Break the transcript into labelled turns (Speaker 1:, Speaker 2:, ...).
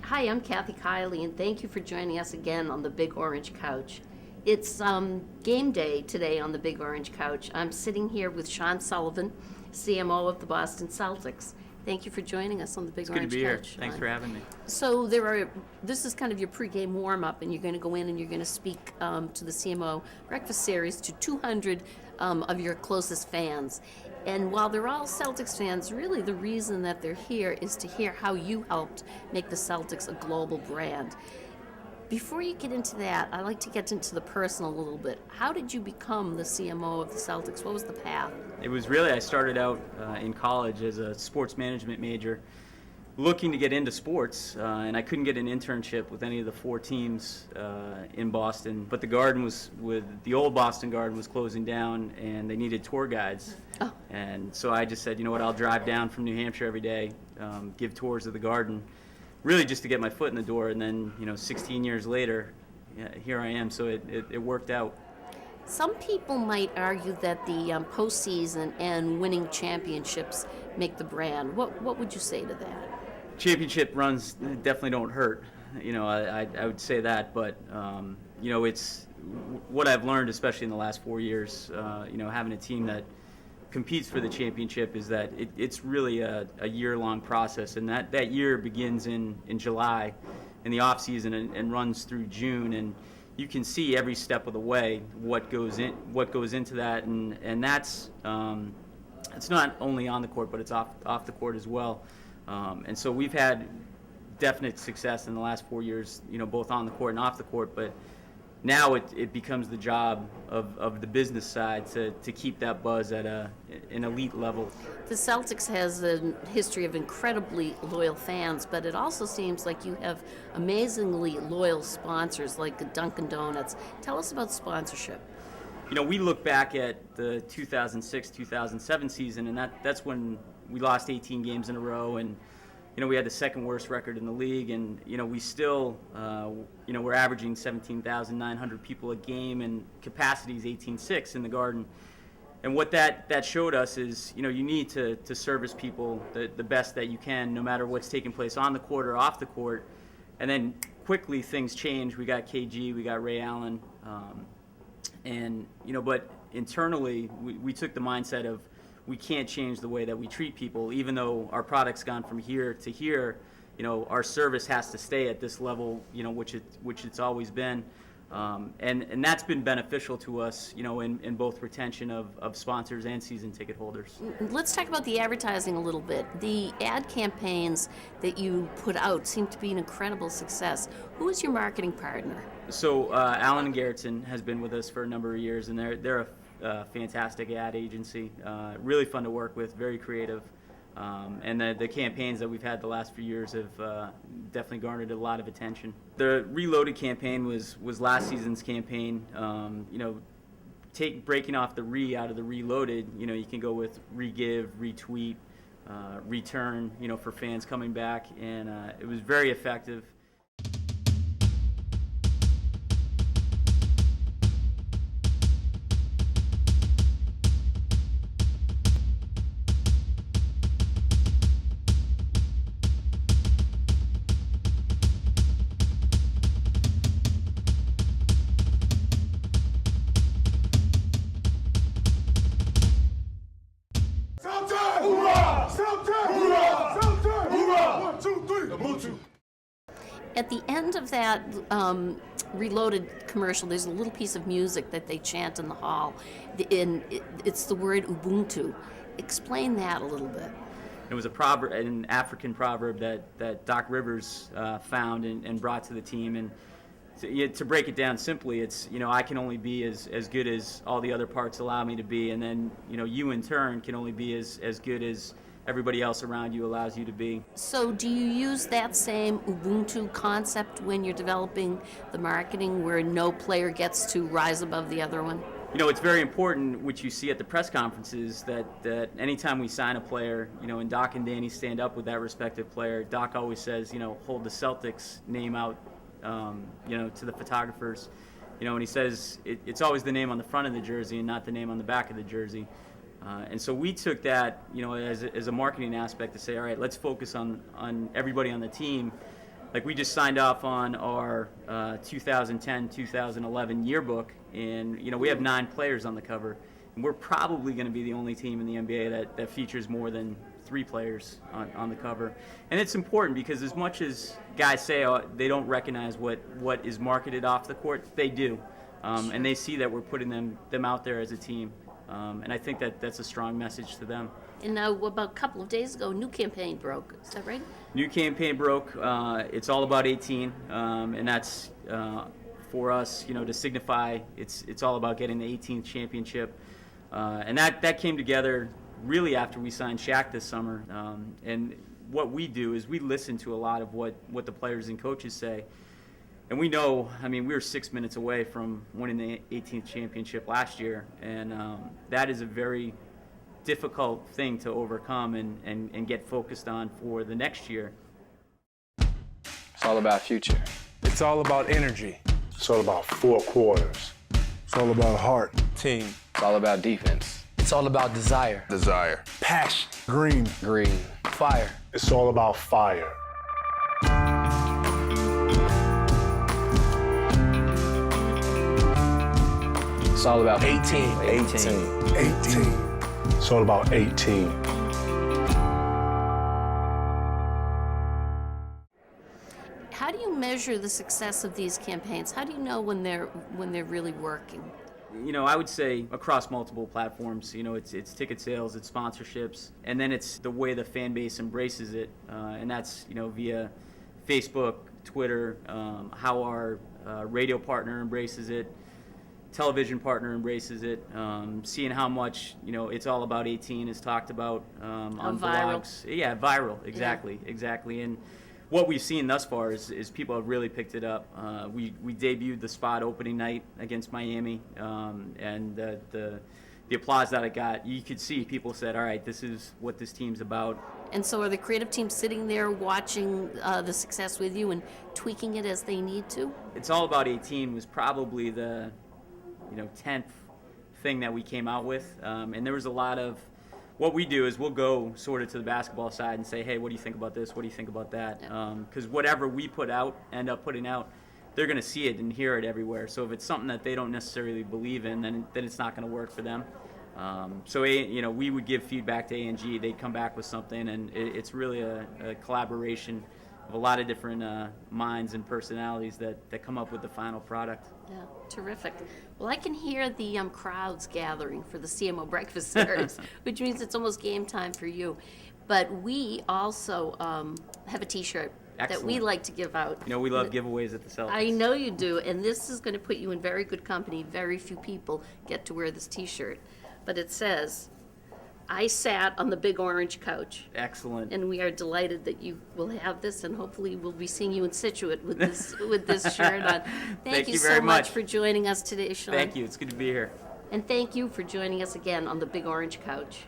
Speaker 1: Hi, I'm Kathy Kiely, and thank you for joining us again on the Big Orange Couch. It's game day today on the Big Orange Couch. I'm sitting here with Shawn Sullivan, CMO of the Boston Celtics. Thank you for joining us on the Big Orange Couch.
Speaker 2: Good to be here. Thanks for having me.
Speaker 1: So this is kind of your pregame warm-up, and you're going to go in and you're going to speak to the CMO Breakfast Series to 200 of your closest fans. And while they're all Celtics fans, really the reason that they're here is to hear how you helped make the Celtics a global brand. Before you get into that, I'd like to get into the personal a little bit. How did you become the CMO of the Celtics? What was the path?
Speaker 2: It was really, I started out in college as a sports management major, looking to get into sports, and I couldn't get an internship with any of the four teams in Boston. But the old Boston Garden was closing down, and they needed tour guides.
Speaker 1: Oh.
Speaker 2: And so I just said, you know what, I'll drive down from New Hampshire every day, give tours of the garden, really just to get my foot in the door. And then, 16 years later, here I am. So it worked out.
Speaker 1: Some people might argue that the postseason and winning championships make the brand. What would you say to that?
Speaker 2: Championship runs definitely don't hurt. I would say that, but it's what I've learned, especially in the last 4 years. Having a team that competes for the championship is that it's really a year-long process, and that year begins in July, in the off season, and runs through June, and you can see every step of the way what goes into that, and that's it's not only on the court, but it's off the court as well. And so we've had definite success in the last 4 years, both on the court and off the court. But now it becomes the job of the business side to keep that buzz at an elite level.
Speaker 1: The Celtics has a history of incredibly loyal fans, but it also seems like you have amazingly loyal sponsors like Dunkin' Donuts. Tell us about sponsorship.
Speaker 2: We look back at the 2006-2007 season, and that's when we lost 18 games in a row, and we had the second worst record in the league, and we still we're averaging 17,900 people a game, and capacity is 18,600 in the Garden. And what that showed us is you need to service people the best that you can, no matter what's taking place on the court or off the court. And then quickly things changed. We got KG, we got Ray Allen, but internally we took the mindset of, we can't change the way that we treat people, even though our product's gone from here to here. Our service has to stay at this level, which it's always been, and that's been beneficial to us, in both retention of sponsors and season ticket holders.
Speaker 1: Let's talk about the advertising a little bit. The ad campaigns that you put out seem to be an incredible success. Who is your marketing partner?
Speaker 2: So Allen & Gerritsen has been with us for a number of years, and they're a fantastic ad agency, really fun to work with, very creative, and the campaigns that we've had the last few years have definitely garnered a lot of attention. The Reloaded campaign was last season's campaign. Breaking off the out of the Reloaded, you can go with re-give, retweet, return, for fans coming back, and it was very effective.
Speaker 1: At the end of that Reloaded commercial, there's a little piece of music that they chant in the hall. It's the word Ubuntu. Explain that a little bit.
Speaker 2: It was an African proverb that Doc Rivers found and brought to the team. And to break it down simply, it's, I can only be as good as all the other parts allow me to be. And then, you in turn can only be as good as everybody else around you allows you to be.
Speaker 1: So do you use that same Ubuntu concept when you're developing the marketing, where no player gets to rise above the other one?
Speaker 2: It's very important, which you see at the press conferences, that anytime we sign a player, and Doc and Danny stand up with that respective player, Doc always says, hold the Celtics name out, to the photographers, and he says it's always the name on the front of the jersey and not the name on the back of the jersey. And so we took that, as a marketing aspect to say, all right, let's focus on everybody on the team like we just signed off on our 2010-2011 yearbook, and we have 9 players on the cover, and we're probably going to be the only team in the NBA that features more than 3 players on the cover. And it's important because as much as guys say they don't recognize what is marketed off the court, they do, and they see that we're putting them out there as a team, and I think that's a strong message to them.
Speaker 1: And now, about a couple of days ago, a new campaign broke. Is that right?
Speaker 2: New campaign broke. It's all about 18, and that's for us, to signify it's all about getting the 18th championship, and that came together really after we signed Shaq this summer. And what we do is we listen to a lot of what the players and coaches say, and we know. I mean, we were 6 minutes away from winning the 18th championship last year, and that is a very difficult thing to overcome and get focused on for the next year.
Speaker 3: It's all about future.
Speaker 4: It's all about energy.
Speaker 5: It's all about 4 quarters.
Speaker 4: It's all about heart. Team.
Speaker 3: It's all about defense.
Speaker 6: It's all about desire.
Speaker 5: Desire.
Speaker 4: Passion. Green.
Speaker 3: Green.
Speaker 6: Fire.
Speaker 5: It's all about fire.
Speaker 3: It's all about
Speaker 4: 18.
Speaker 5: 18. It's all about 18.
Speaker 1: How do you measure the success of these campaigns? How do you know when they're really working?
Speaker 2: I would say across multiple platforms. It's ticket sales, it's sponsorships, and then it's the way the fan base embraces it, and that's via Facebook, Twitter, how our radio partner embraces it, television partner embraces it, seeing how much it's all about 18 is talked about on
Speaker 1: viral.
Speaker 2: blogs. Yeah, viral, exactly. And what we've seen thus far is people have really picked it up. We debuted the spot opening night against Miami, and the applause that it got, you could see people said, all right, this is what this team's about.
Speaker 1: And so are the creative teams sitting there watching the success with you and tweaking it as they need to?
Speaker 2: It's all about 18 was probably the 10th thing that we came out with, and there was a lot of what we do is we'll go sort of to the basketball side and say, hey, what do you think about this? What do you think about that? Because whatever we end up putting out, they're going to see it and hear it everywhere. So if it's something that they don't necessarily believe in, then it's not going to work for them. So we would give feedback to A&G. They'd come back with something, and it's really a collaboration of a lot of different minds and personalities that come up with the final product.
Speaker 1: Yeah, terrific. Well, I can hear the crowds gathering for the CMO Breakfast Series, which means it's almost game time for you. But we also have a T-shirt that we like to give out.
Speaker 2: We love giveaways at the Celtics.
Speaker 1: I know you do, and this is going to put you in very good company. Very few people get to wear this T-shirt. But it says, I sat on the big orange couch.
Speaker 2: Excellent.
Speaker 1: And we are delighted that you will have this, and hopefully we'll be seeing you in Situate with this shirt on. Thank you
Speaker 2: very
Speaker 1: so much
Speaker 2: much
Speaker 1: for joining us today, Shawn.
Speaker 2: Thank you. It's good to be here.
Speaker 1: And thank you for joining us again on the big orange couch.